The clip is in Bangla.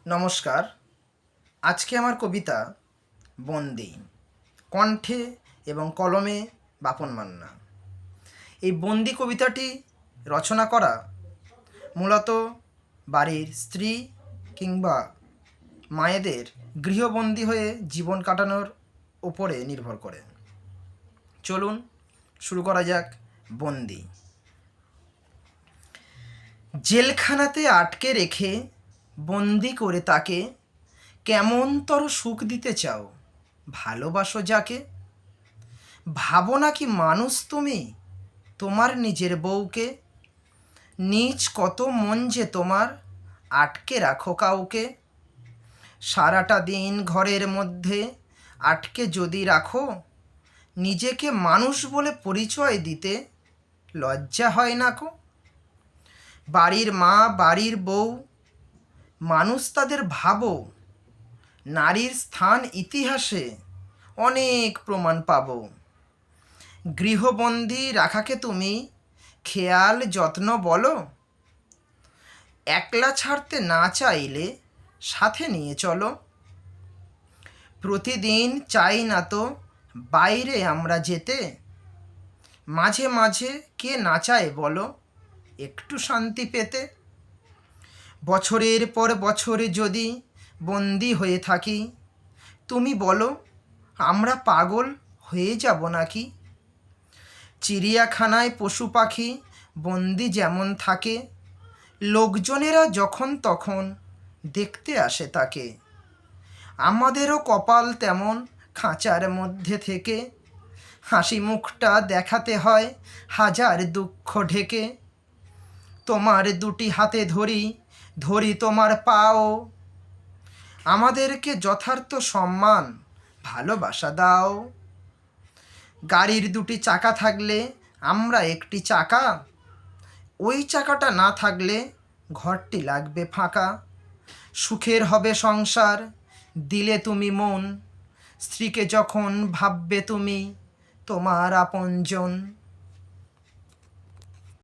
নমস্কার। আজকে আমার কবিতা বন্দি, কণ্ঠে এবং কলমে বাপন মান্না। এই বন্দি কবিতাটি রচনা করা মূলত বাড়ির স্ত্রী কিংবা মায়েদের গৃহবন্দী হয়ে জীবন কাটানোর ওপরে নির্ভর করে। চলুন শুরু করা যাক। বন্দি। জেলখানাতে আটকে রেখে বন্দি করে তাকে কেমনতর সুখ দিতে চাও, ভালোবাসো যাকে। ভাবো নাকি মানুষ তুমি তোমার নিজের বউকে, নিজ কত মন যে তোমার আটকে রাখো কাউকে। সারাটা দিন ঘরের মধ্যে আটকে যদি রাখো, নিজেকে মানুষ বলে পরিচয় দিতে লজ্জা হয় না কো। বাড়ির মা বাড়ির বউ মানুষ তাদের ভাবো, নারীর স্থান ইতিহাসে অনেক প্রমাণ পাব। গৃহবন্দী রাখাকে তুমি খেয়াল যত্ন বলো, একলা ছাড়তে না চাইলে সাথে নিয়ে চলো। প্রতিদিন চাই না তো বাইরে আমরা যেতে, মাঝে মাঝে কে না চায় বলো একটু শান্তি পেতে। বছরের পর বছরে যদি বন্দি হয়ে থাকি, তুমি বলো আমরা পাগল হয়ে যাব নাকি। চিড়িয়াখানায় পশু পাখি বন্দি যেমন থাকে, লোকজনেরা যখন তখন দেখতে আসে তাকে। আমাদেরও কপাল তেমন খাঁচার মধ্যে থেকে, হাসি মুখটা দেখাতে হয় হাজার দুঃখ ঢেকে। তোমার দুটি হাতে ধরি ধরি তোমার পাও, আমাদেরকে যথার্থ সম্মান ভালোবাসা দাও। গাড়ির দুটি চাকা থাকলে আমরা একটি চাকা, ওই চাকাটা না থাকলে ঘরটি লাগবে ফাঁকা। সুখের হবে সংসার দিলে তুমি মন, স্ত্রীকে যখন ভাববে তুমি তোমার আপনজন।